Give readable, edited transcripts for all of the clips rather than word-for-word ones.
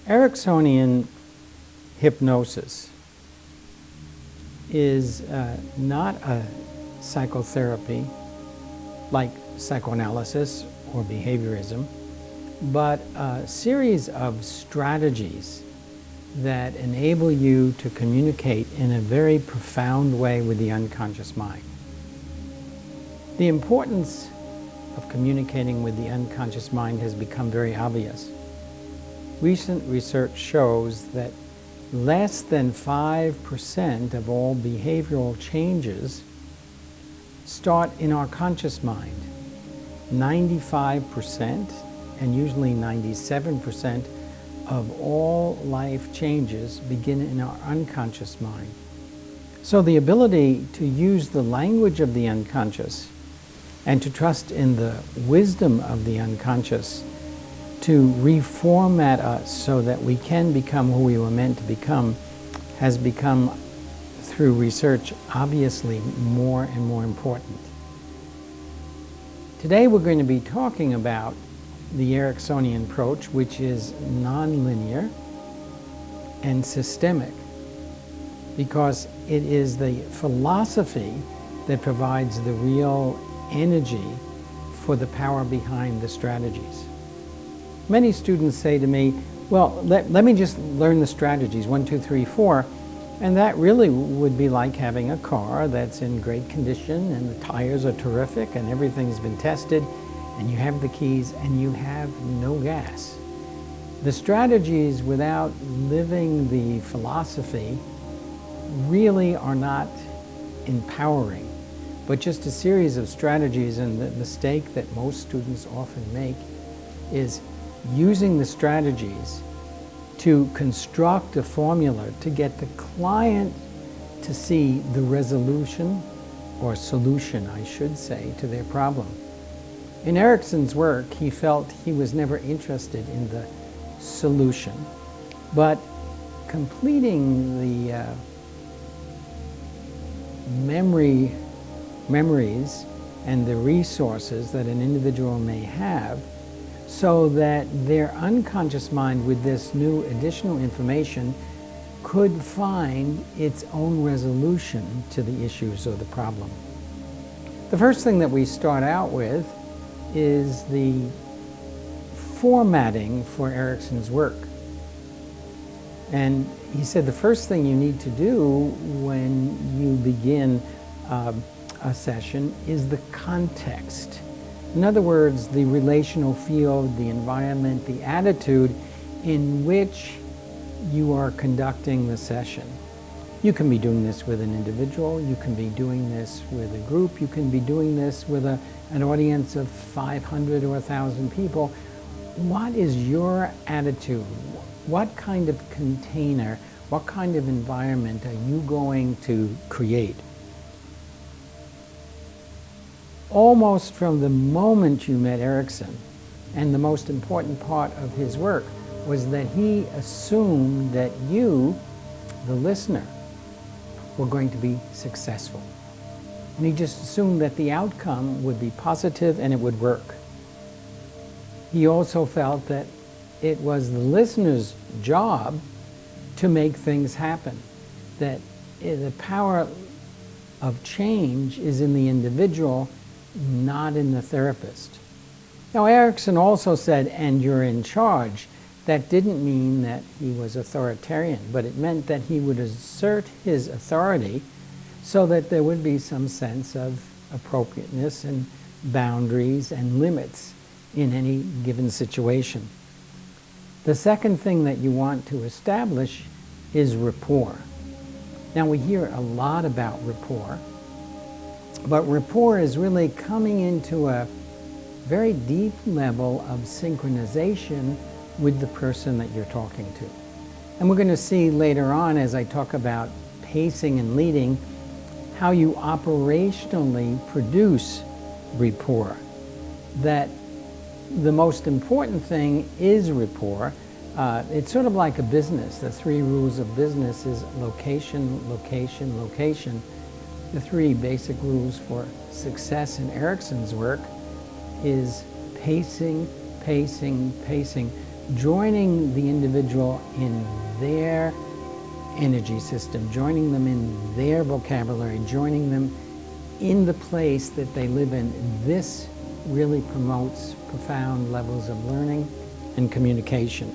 Ericksonian hypnosis is not a psychotherapy like psychoanalysis or behaviorism, but a series of strategies that enable you to communicate in a very profound way with the unconscious mind. The importance of communicating with the unconscious mind has become very obvious. Recent research shows that less than 5% of all behavioral changes start in our conscious mind. 95% and usually 97% of all life changes begin in our unconscious mind. So the ability to use the language of the unconscious and to trust in the wisdom of the unconscious to reformat us so that we can become who we were meant to become has become, through research, obviously more and more important. Today we're going to be talking about the Ericksonian approach, which is nonlinear and systemic, because it is the philosophy that provides the real energy for the power behind the strategies. Many students say to me, well, let me just learn the strategies, 1, 2, 3, 4, and that really would be like having a car that's in great condition and the tires are terrific and everything's been tested and you have the keys and you have no gas. The strategies, without living the philosophy, really are not empowering, but just a series of strategies. And the mistake that most students often make is using the strategies to construct a formula to get the client to see the resolution, or solution I should say, to their problem. In Erickson's work, he felt he was never interested in the solution, but completing the memories and the resources that an individual may have, so that their unconscious mind, with this new additional information, could find its own resolution to the issues or the problem. The first thing that we start out with is the formatting for Erickson's work. And he said the first thing you need to do when you begin a session is the context. In other words, the relational field, the environment, the attitude in which you are conducting the session. You can be doing this with an individual, you can be doing this with a group, you can be doing this with an audience of 500 or 1,000 people. What is your attitude? What kind of container, what kind of environment are you going to create? Almost from the moment you met Erickson, and the most important part of his work was that he assumed that you, the listener, were going to be successful. And he just assumed that the outcome would be positive and it would work. He also felt that it was the listener's job to make things happen, that the power of change is in the individual, not in the therapist. Now, Erickson also said, and you're in charge. That didn't mean that he was authoritarian, but it meant that he would assert his authority so that there would be some sense of appropriateness and boundaries and limits in any given situation. The second thing that you want to establish is rapport. Now, we hear a lot about rapport, but rapport is really coming into a very deep level of synchronization with the person that you're talking to. And we're going to see later on, as I talk about pacing and leading, how you operationally produce rapport. That the most important thing is rapport. It's sort of like a business. The 3 rules of business is location, location, location. The 3 basic rules for success in Erickson's work is pacing, pacing, pacing, joining the individual in their energy system, joining them in their vocabulary, joining them in the place that they live in. This really promotes profound levels of learning and communication.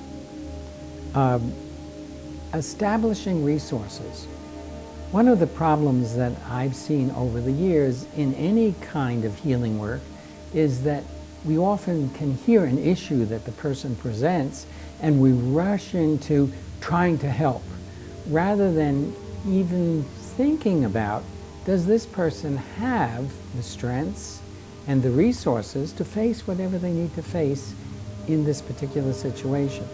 Establishing resources. One of the problems that I've seen over the years in any kind of healing work is that we often can hear an issue that the person presents and we rush into trying to help rather than even thinking about, does this person have the strengths and the resources to face whatever they need to face in this particular situation?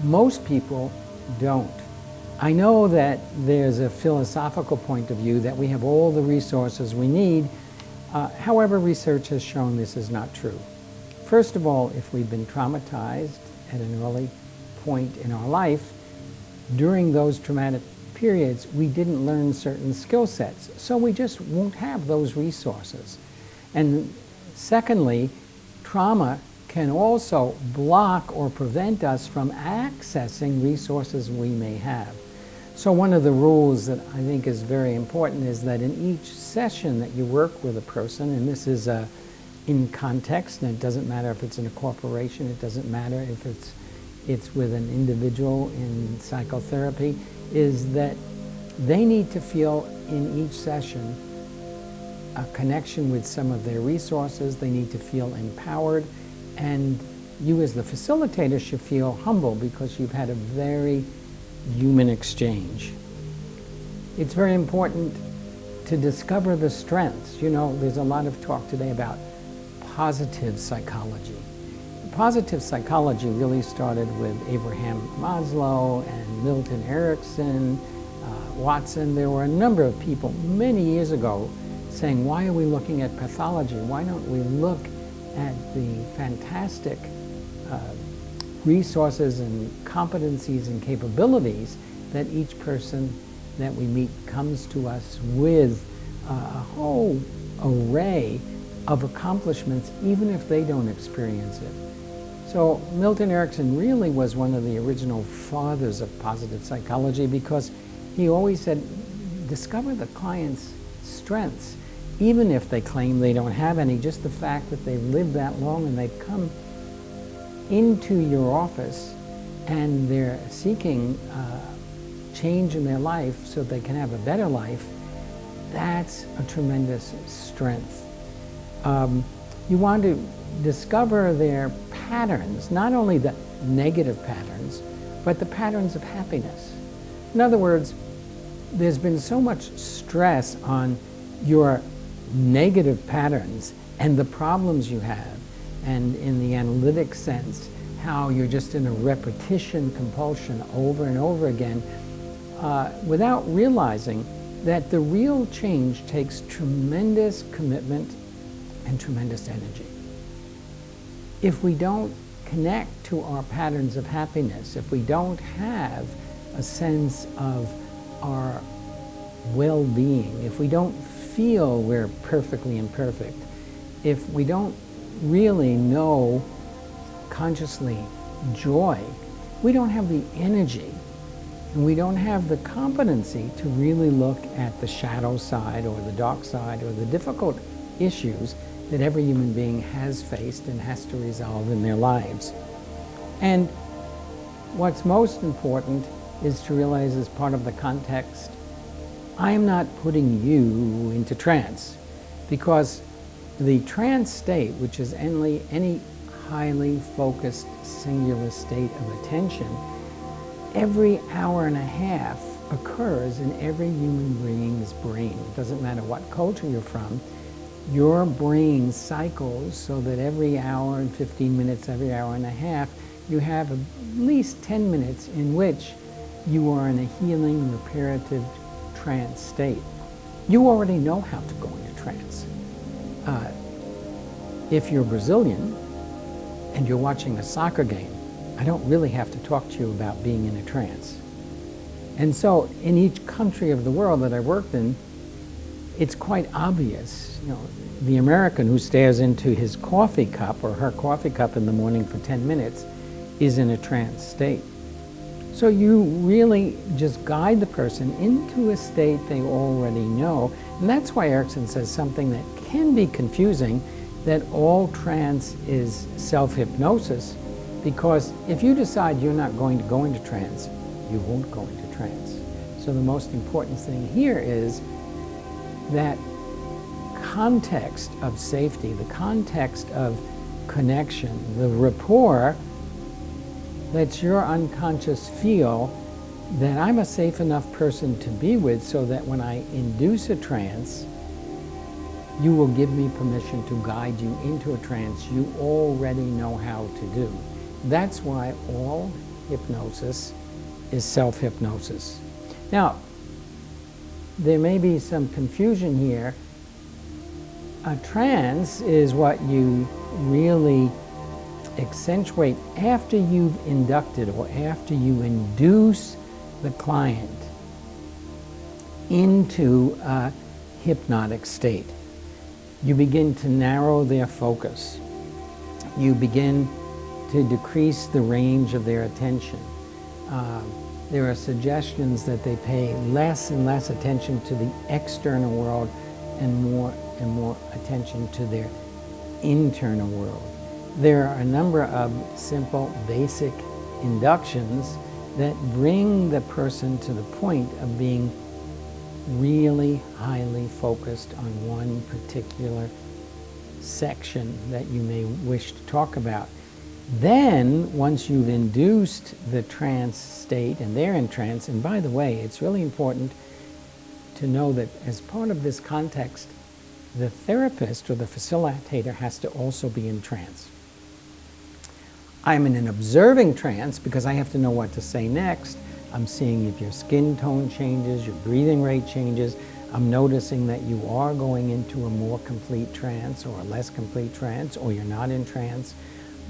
Most people don't. I know that there's a philosophical point of view that we have all the resources we need. However, research has shown this is not true. First of all, if we've been traumatized at an early point in our life, during those traumatic periods, we didn't learn certain skill sets, so we just won't have those resources. And secondly, trauma can also block or prevent us from accessing resources we may have. So one of the rules that I think is very important is that in each session that you work with a person, and this is in context, and it doesn't matter if it's in a corporation, it doesn't matter if it's with an individual in psychotherapy, is that they need to feel in each session a connection with some of their resources. They need to feel empowered, and you as the facilitator should feel humble because you've had a very human exchange. It's very important to discover the strengths. You know, there's a lot of talk today about positive psychology. Positive psychology really started with Abraham Maslow and Milton Erickson, Watson. There were a number of people many years ago saying, why are we looking at pathology? Why don't we look at the fantastic resources and competencies and capabilities that each person that we meet comes to us with a whole array of accomplishments, even if they don't experience it. So Milton Erickson really was one of the original fathers of positive psychology because he always said, discover the client's strengths, even if they claim they don't have any. Just the fact that they've lived that long and they've come into your office and they're seeking change in their life so they can have a better life, that's a tremendous strength. You want to discover their patterns, not only the negative patterns, but the patterns of happiness. In other words, there's been so much stress on your negative patterns and the problems you have, and in the analytic sense, how you're just in a repetition compulsion over and over again, without realizing that the real change takes tremendous commitment and tremendous energy. If we don't connect to our patterns of happiness, if we don't have a sense of our well-being, if we don't feel we're perfectly imperfect, if we don't really know consciously joy, we don't have the energy and we don't have the competency to really look at the shadow side or the dark side or the difficult issues that every human being has faced and has to resolve in their lives. And what's most important is to realize, as part of the context, I am not putting you into trance, because the trance state, which is any highly focused singular state of attention, every hour and a half occurs in every human being's brain. It doesn't matter what culture you're from. Your brain cycles so that every hour and 15 minutes, every hour and a half, you have at least 10 minutes in which you are in a healing, reparative trance state. You already know how to go into trance. If you're Brazilian, and you're watching a soccer game, I don't really have to talk to you about being in a trance. And so in each country of the world that I worked in, it's quite obvious. The American who stares into his coffee cup or her coffee cup in the morning for 10 minutes is in a trance state. So you really just guide the person into a state they already know. And that's why Erickson says something that can be confusing, that all trance is self-hypnosis, because if you decide you're not going to go into trance, you won't go into trance. So the most important thing here is that context of safety, the context of connection, the rapport lets your unconscious feel that I'm a safe enough person to be with, so that when I induce a trance, you will give me permission to guide you into a trance you already know how to do. That's why all hypnosis is self-hypnosis. Now, there may be some confusion here. A trance is what you really accentuate after you've inducted or after you induce the client into a hypnotic state. You begin to narrow their focus. You begin to decrease the range of their attention. There are suggestions that they pay less and less attention to the external world and more attention to their internal world. There are a number of simple, basic inductions that bring the person to the point of being really highly focused on one particular section that you may wish to talk about. Then, once you've induced the trance state and they're in trance, and by the way, it's really important to know that as part of this context, the therapist or the facilitator has to also be in trance. I'm in an observing trance because I have to know what to say next. I'm seeing if your skin tone changes, your breathing rate changes. I'm noticing that you are going into a more complete trance or a less complete trance, or you're not in trance.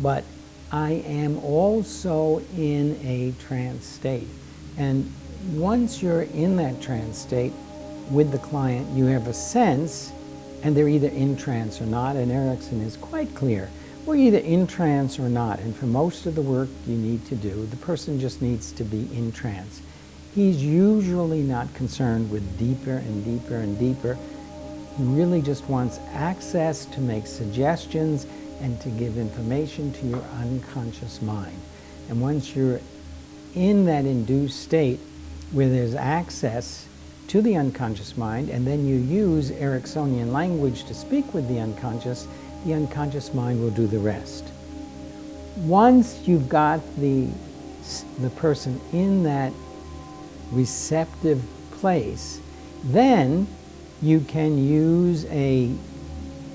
But I am also in a trance state. And once you're in that trance state with the client, you have a sense, and they're either in trance or not, and Erickson is quite clear. We're either in trance or not, and for most of the work you need to do, the person just needs to be in trance. He's usually not concerned with deeper and deeper and deeper. He really just wants access to make suggestions and to give information to your unconscious mind. And once you're in that induced state where there's access to the unconscious mind, and then you use Ericksonian language to speak with the unconscious mind will do the rest. Once you've got the person in that receptive place, then you can use a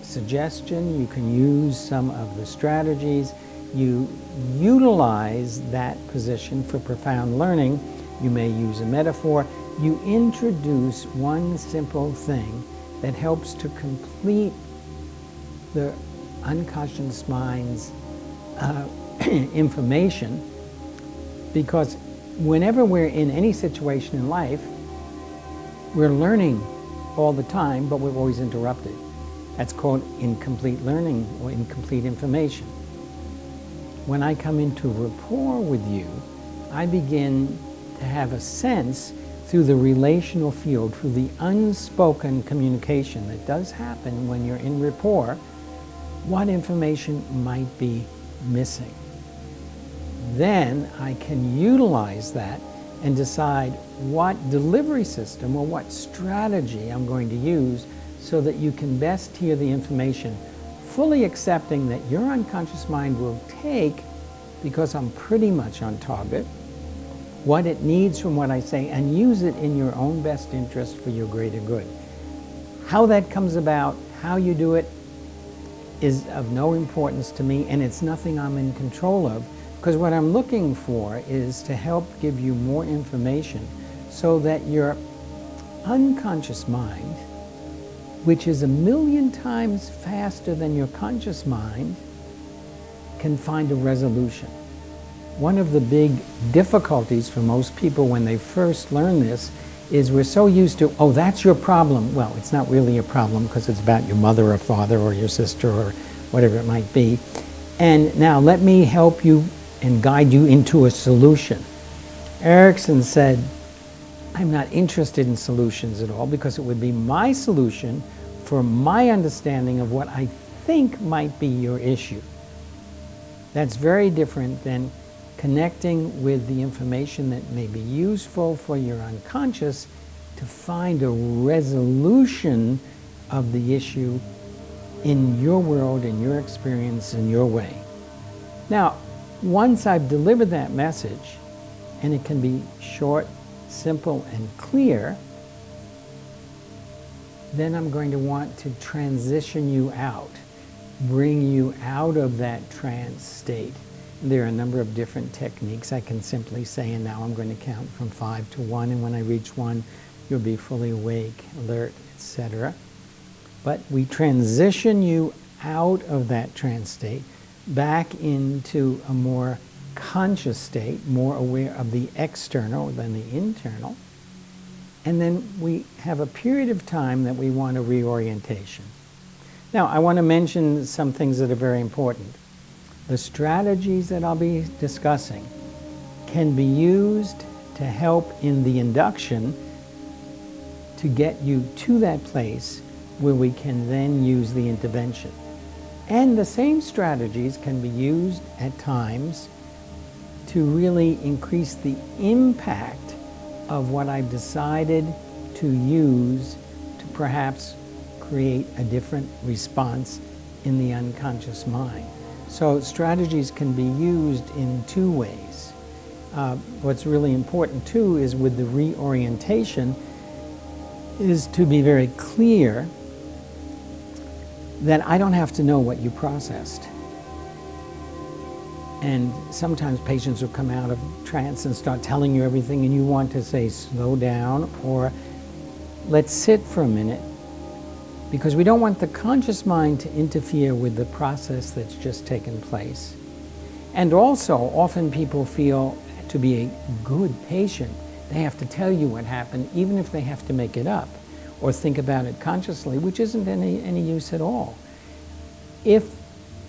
suggestion, you can use some of the strategies, you utilize that position for profound learning. You may use a metaphor. You introduce one simple thing that helps to complete the unconscious mind's information, because whenever we're in any situation in life, we're learning all the time, but we're always interrupted. That's called incomplete learning or incomplete information. When I come into rapport with you, I begin to have a sense through the relational field, through the unspoken communication that does happen when you're in rapport, what information might be missing. Then I can utilize that and decide what delivery system or what strategy I'm going to use so that you can best hear the information, fully accepting that your unconscious mind will take, because I'm pretty much on target, what it needs from what I say and use it in your own best interest for your greater good. How that comes about, how you do it, is of no importance to me, and it's nothing I'm in control of, because what I'm looking for is to help give you more information so that your unconscious mind, which is 1,000,000 times faster than your conscious mind, can find a resolution. One of the big difficulties for most people when they first learn this is we're so used to, oh, that's your problem. Well, it's not really a problem because it's about your mother or father or your sister or whatever it might be. And now let me help you and guide you into a solution. Erickson said, I'm not interested in solutions at all because it would be my solution for my understanding of what I think might be your issue. That's very different than connecting with the information that may be useful for your unconscious to find a resolution of the issue in your world, in your experience, in your way. Now, once I've delivered that message, and it can be short, simple, and clear, then I'm going to want to transition you out, bring you out of that trance state. There are a number of different techniques. I can simply say, and now I'm going to count from 5 to 1, and when I reach 1, you'll be fully awake, alert, etc. But we transition you out of that trance state, back into a more conscious state, more aware of the external than the internal. And then we have a period of time that we want a reorientation. Now, I want to mention some things that are very important. The strategies that I'll be discussing can be used to help in the induction to get you to that place where we can then use the intervention. And the same strategies can be used at times to really increase the impact of what I've decided to use to perhaps create a different response in the unconscious mind. So strategies can be used in 2 ways. What's really important too is with the reorientation is to be very clear that I don't have to know what you processed. And sometimes patients will come out of trance and start telling you everything and you want to say slow down or let's sit for a minute, because we don't want the conscious mind to interfere with the process that's just taken place. And also, often people feel to be a good patient, they have to tell you what happened, even if they have to make it up or think about it consciously, which isn't any use at all. If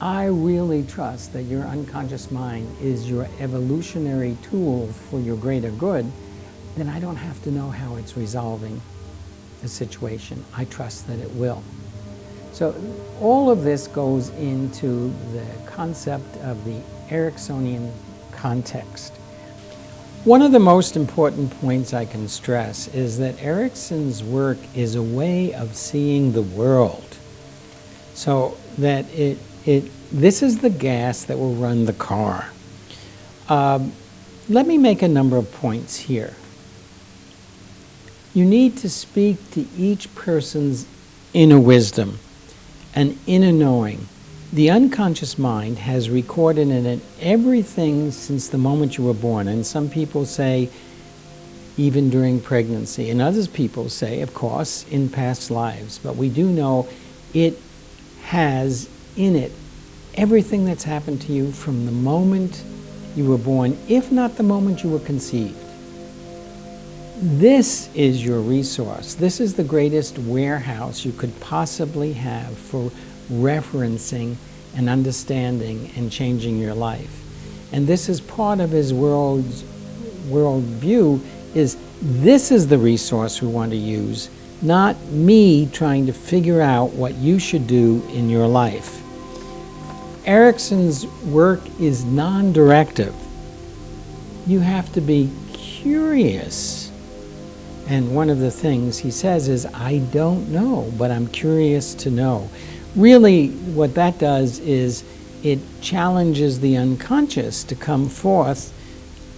I really trust that your unconscious mind is your evolutionary tool for your greater good, then I don't have to know how it's resolving the situation. I trust that it will. So all of this goes into the concept of the Ericksonian context. One of the most important points I can stress is that Erickson's work is a way of seeing the world. So that this is the gas that will run the car. Let me make a number of points here. You need to speak to each person's inner wisdom and inner knowing. The unconscious mind has recorded in it everything since the moment you were born. And some people say even during pregnancy. And others people say, of course, in past lives. But we do know it has in it everything that's happened to you from the moment you were born, if not the moment you were conceived. This is your resource. This is the greatest warehouse you could possibly have for referencing and understanding and changing your life. And this is part of his worldview, is this is the resource we want to use, not me trying to figure out what you should do in your life. Erickson's work is non-directive. You have to be curious. And one of the things he says is, I don't know, but I'm curious to know. Really, what that does is it challenges the unconscious to come forth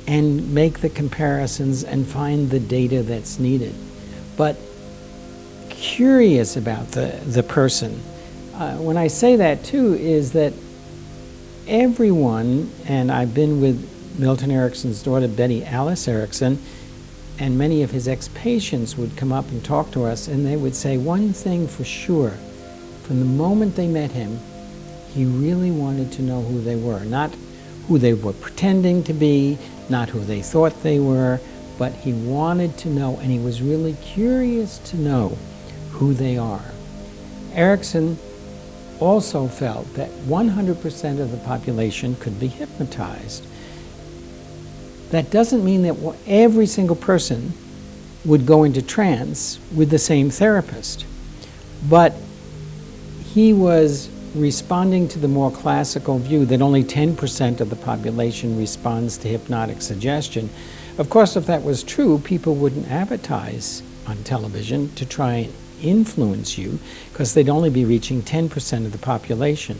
and make the comparisons and find the data that's needed. But curious about the person. When I say that too, is that everyone, and I've been with Milton Erickson's daughter, Betty Alice Erickson, and many of his ex-patients would come up and talk to us, and they would say one thing for sure. From the moment they met him, He really wanted to know who they were, not who they were pretending to be, not who they thought they were, but he wanted to know, and he was really curious to know who they are. Erickson also felt that 100% of the population could be hypnotized. That doesn't mean that every single person would go into trance with the same therapist, but he was responding to the more classical view that only 10% of the population responds to hypnotic suggestion. Of course, if that was true, people wouldn't advertise on television to try and influence you, because they'd only be reaching 10% of the population.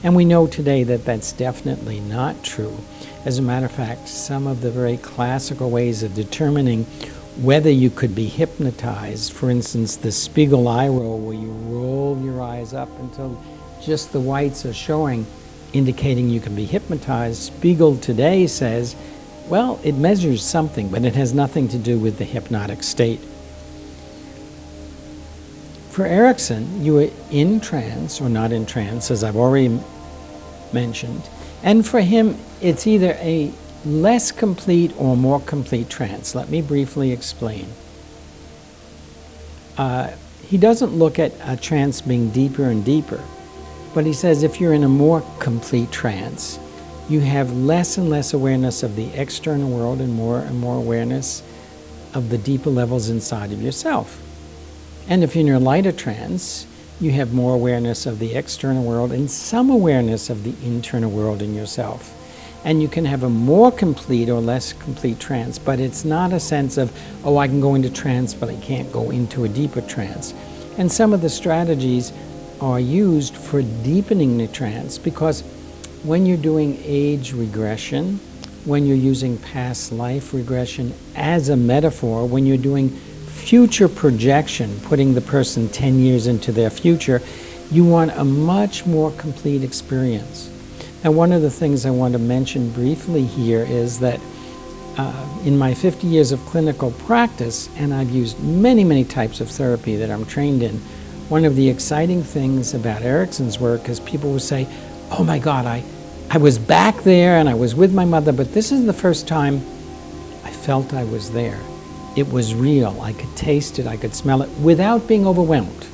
And we know today that that's definitely not true. As a matter of fact, some of the very classical ways of determining whether you could be hypnotized, for instance, the Spiegel eye roll, where you roll your eyes up until just the whites are showing, indicating you can be hypnotized. Spiegel today says, well, it measures something, but it has nothing to do with the hypnotic state. For Erickson, you were in trance or not in trance, as I've already mentioned, and for him, it's either a less complete or more complete trance. Let me briefly explain. He doesn't look at a trance being deeper and deeper, but he says if you're in a more complete trance, you have less and less awareness of the external world and more awareness of the deeper levels inside of yourself. And if you're in a lighter trance, you have more awareness of the external world and some awareness of the internal world in yourself. And you can have a more complete or less complete trance, but it's not a sense of, oh, I can go into trance, but I can't go into a deeper trance. And some of the strategies are used for deepening the trance, because when you're doing age regression, when you're using past life regression as a metaphor, when you're doing future projection, putting the person 10 years into their future, you want a much more complete experience. And one of the things I want to mention briefly here is that in my 50 years of clinical practice, and I've used many types of therapy that I'm trained in, one of the exciting things about Erickson's work is people will say, oh my God, I was back there and I was with my mother, but this is the first time I felt I was there. It was real. I could taste it, I could smell it without being overwhelmed.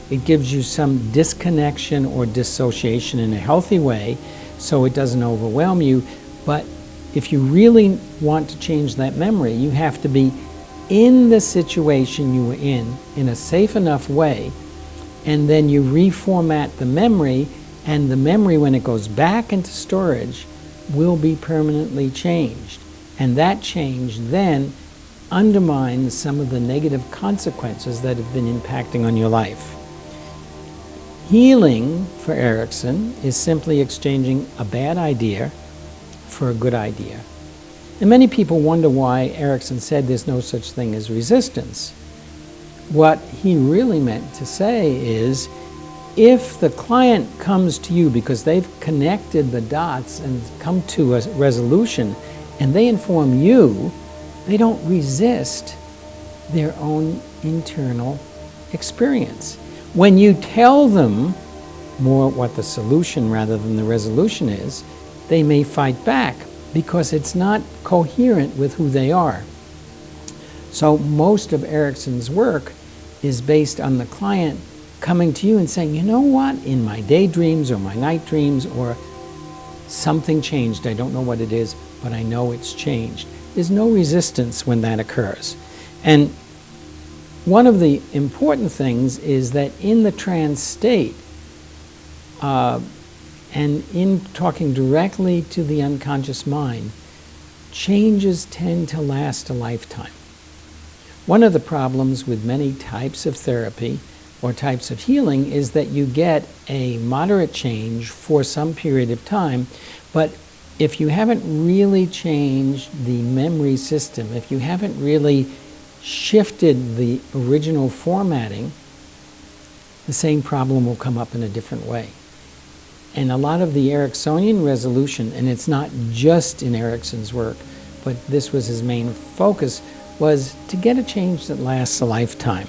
It gives you some disconnection or dissociation in a healthy way, so it doesn't overwhelm you. But if you really want to change that memory, you have to be in the situation you were in a safe enough way, and then you reformat the memory, and the memory, when it goes back into storage, will be permanently changed. And that change then undermines some of the negative consequences that have been impacting on your life. Healing, for Erickson, is simply exchanging a bad idea for a good idea. And many people wonder why Erickson said there's no such thing as resistance. What he really meant to say is, if the client comes to you because they've connected the dots and come to a resolution, and they inform you, they don't resist their own internal experience. When you tell them more what the solution rather than the resolution is, they may fight back because it's not coherent with who they are. So most of Erickson's work is based on the client coming to you and saying, you know what, in my daydreams or my night dreams, or something changed, I don't know what it is, but I know it's changed. There's no resistance when that occurs. And one of the important things is that in the trance state, and in talking directly to the unconscious mind, changes tend to last a lifetime. One of the problems with many types of therapy or types of healing is that you get a moderate change for some period of time, but if you haven't really changed the memory system, if you haven't really shifted the original formatting, the same problem will come up in a different way. And a lot of the Ericksonian resolution, and it's not just in Erickson's work, but this was his main focus, was to get a change that lasts a lifetime.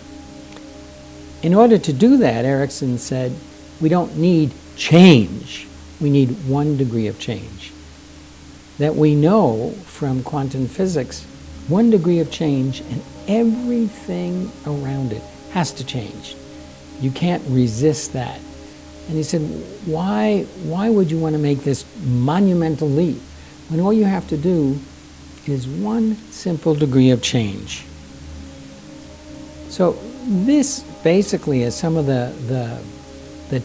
In order to do that, Erickson said, we don't need change, we need 1 degree of change. That we know from quantum physics, 1 degree of change and everything around it has to change. You can't resist that. And he said, why would you want to make this monumental leap when all you have to do is 1 simple degree of change? So this basically is some of the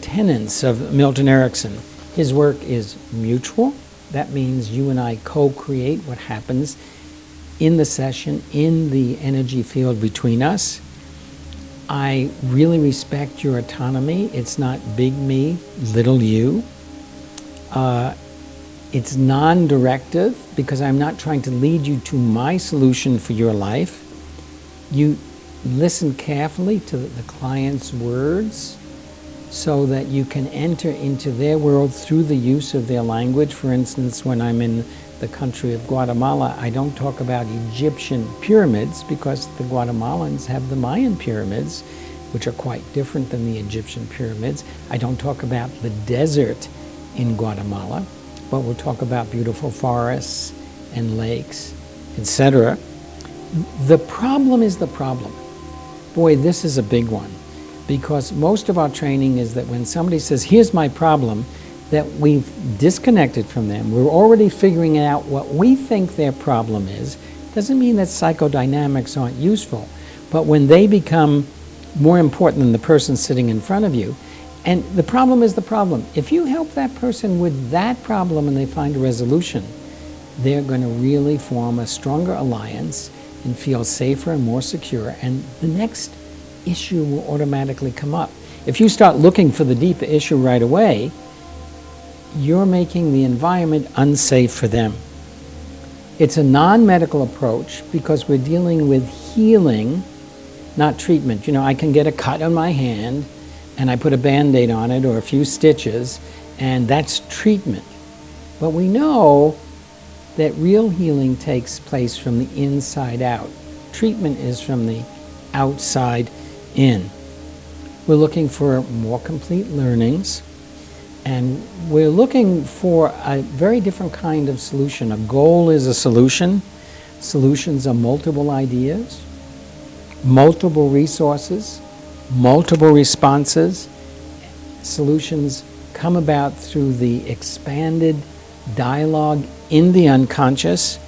tenets of Milton Erickson. His work is mutual. That means you and I co-create what happens in the session, in the energy field between us. I really respect your autonomy. It's not big me, little you. It's non-directive because I'm not trying to lead you to my solution for your life. You listen carefully to the client's words so that you can enter into their world through the use of their language. For instance, when I'm in the country of Guatemala, I don't talk about Egyptian pyramids because the Guatemalans have the Mayan pyramids, which are quite different than the Egyptian pyramids. I don't talk about the desert in Guatemala, but we'll talk about beautiful forests and lakes, etc. The problem is the problem. Boy, this is a big one, because most of our training is that when somebody says, here's my problem, that we've disconnected from them. We're already figuring out what we think their problem is. Doesn't mean that psychodynamics aren't useful, but when they become more important than the person sitting in front of you, and the problem is the problem. If you help that person with that problem and they find a resolution, they're going to really form a stronger alliance and feel safer and more secure, and the next issue will automatically come up. If you start looking for the deeper issue right away, you're making the environment unsafe for them. It's a non-medical approach because we're dealing with healing, not treatment. You know, I can get a cut on my hand and I put a Band-Aid on it or a few stitches, and that's treatment. But we know that real healing takes place from the inside out. Treatment is from the outside in. We're looking for more complete learnings, and we're looking for a very different kind of solution. A goal is a solution. Solutions are multiple ideas, multiple resources, multiple responses. Solutions come about through the expanded dialogue in the unconscious,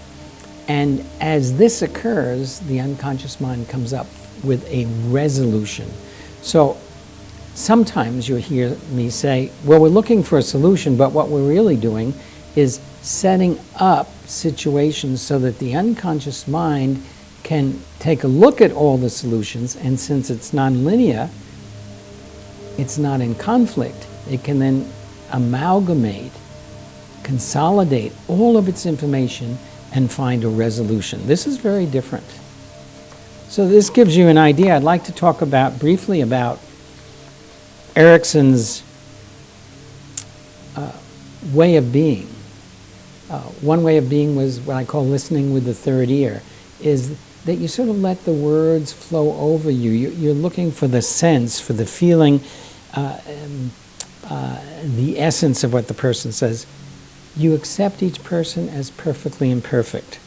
and as this occurs, the unconscious mind comes up with a resolution. So sometimes you'll hear me say, well, we're looking for a solution, but what we're really doing is setting up situations so that the unconscious mind can take a look at all the solutions, and since it's nonlinear, it's not in conflict. It can then amalgamate, consolidate all of its information and find a resolution. This is very different. So this gives you an idea. I'd like to talk briefly about Erickson's way of being. One way of being was what I call listening with the third ear, is that you sort of let the words flow over you. You're looking for the sense, for the feeling, the essence of what the person says. You accept each person as perfectly imperfect.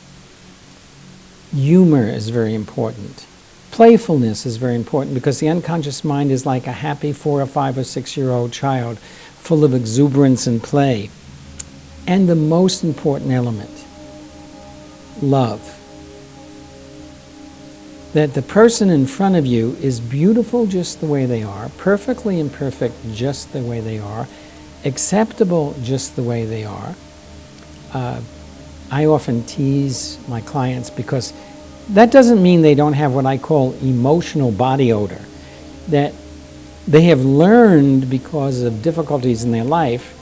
Humor is very important. Playfulness is very important because the unconscious mind is like a happy 4 or 5 or 6-year-old child, full of exuberance and play. And the most important element, love. That the person in front of you is beautiful just the way they are, perfectly imperfect just the way they are, acceptable just the way they are. I often tease my clients because that doesn't mean they don't have what I call emotional body odor. That they have learned because of difficulties in their life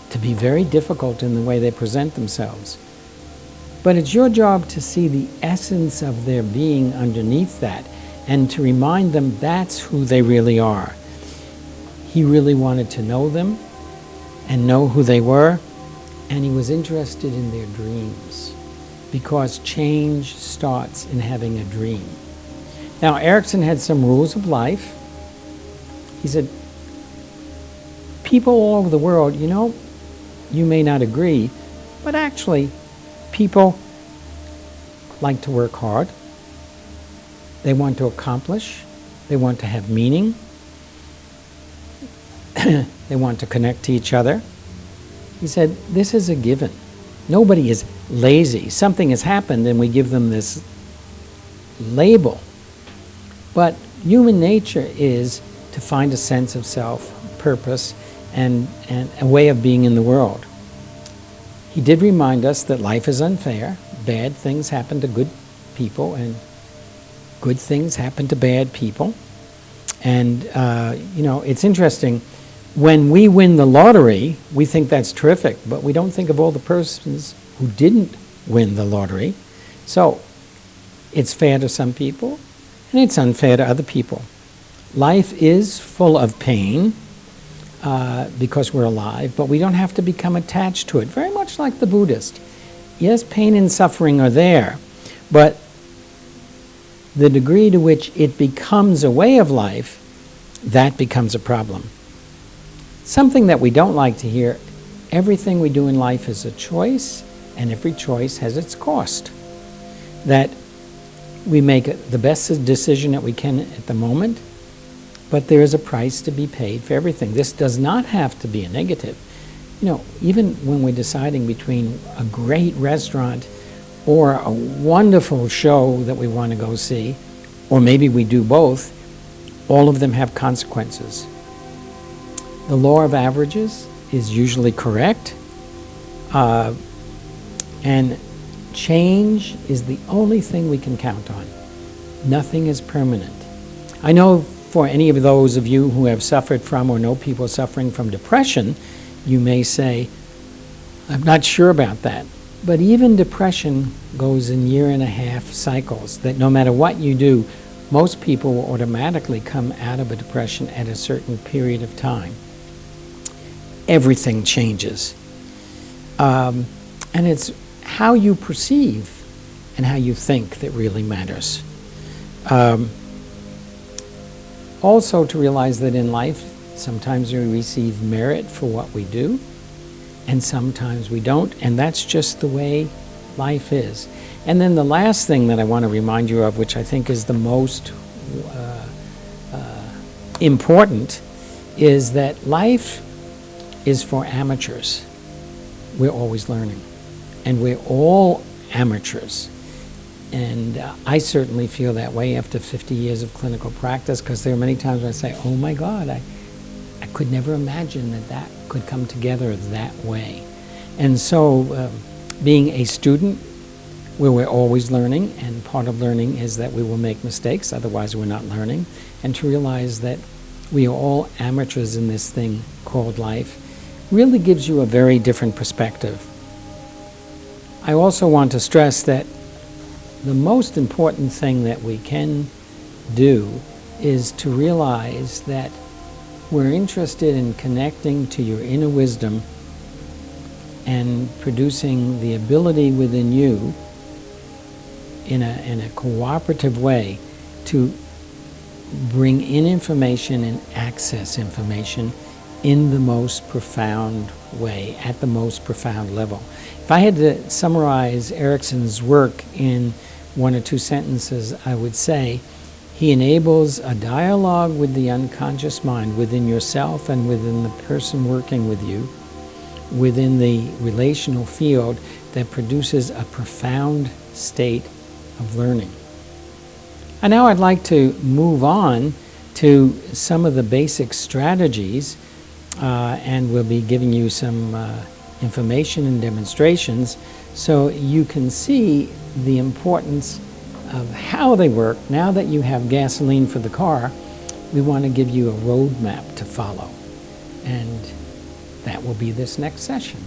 to be very difficult in the way they present themselves. But it's your job to see the essence of their being underneath that and to remind them that's who they really are. He really wanted to know them and know who they were, and he was interested in their dreams because change starts in having a dream. Now, Erickson had some rules of life. He said, people all over the world, you may not agree, but actually people like to work hard. They want to accomplish. They want to have meaning. They want to connect to each other. He said, this is a given. Nobody is lazy. Something has happened and we give them this label. But human nature is to find a sense of self, purpose, and a way of being in the world. He did remind us that life is unfair. Bad things happen to good people, and good things happen to bad people. And, it's interesting. When we win the lottery, we think that's terrific, but we don't think of all the persons who didn't win the lottery. So it's fair to some people, and it's unfair to other people. Life is full of pain because we're alive, but we don't have to become attached to it, very much like the Buddhist. Yes, pain and suffering are there, but the degree to which it becomes a way of life, that becomes a problem. Something that we don't like to hear, everything we do in life is a choice, and every choice has its cost. That we make the best decision that we can at the moment, but there is a price to be paid for everything. This does not have to be a negative. Even when we're deciding between a great restaurant or a wonderful show that we want to go see, or maybe we do both, all of them have consequences. The law of averages is usually correct, and change is the only thing we can count on. Nothing is permanent. I know for any of those of you who have suffered from or know people suffering from depression, you may say, I'm not sure about that. But even depression goes in 1.5-year cycles, that no matter what you do, most people will automatically come out of a depression at a certain period of time. Everything changes. And it's how you perceive and how you think that really matters. Also to realize that in life, sometimes we receive merit for what we do, and sometimes we don't, and that's just the way life is. And then the last thing that I want to remind you of, which I think is the most important, is that life is for amateurs. We're always learning, and we're all amateurs. And I certainly feel that way after 50 years of clinical practice, because there are many times when I say, oh my God, I could never imagine that could come together that way. And so being a student, where we're always learning, and part of learning is that we will make mistakes, otherwise we're not learning, and to realize that we are all amateurs in this thing called life really gives you a very different perspective. I also want to stress that the most important thing that we can do is to realize that we're interested in connecting to your inner wisdom and producing the ability within you in a cooperative way to bring in information and access information in the most profound way, at the most profound level. If I had to summarize Erickson's work in 1 or 2 sentences, I would say he enables a dialogue with the unconscious mind within yourself and within the person working with you, within the relational field, that produces a profound state of learning. And now I'd like to move on to some of the basic strategies, and we'll be giving you some information and demonstrations so you can see the importance of how they work. Now that you have gasoline for the car, we want to give you a roadmap to follow. And that will be this next section.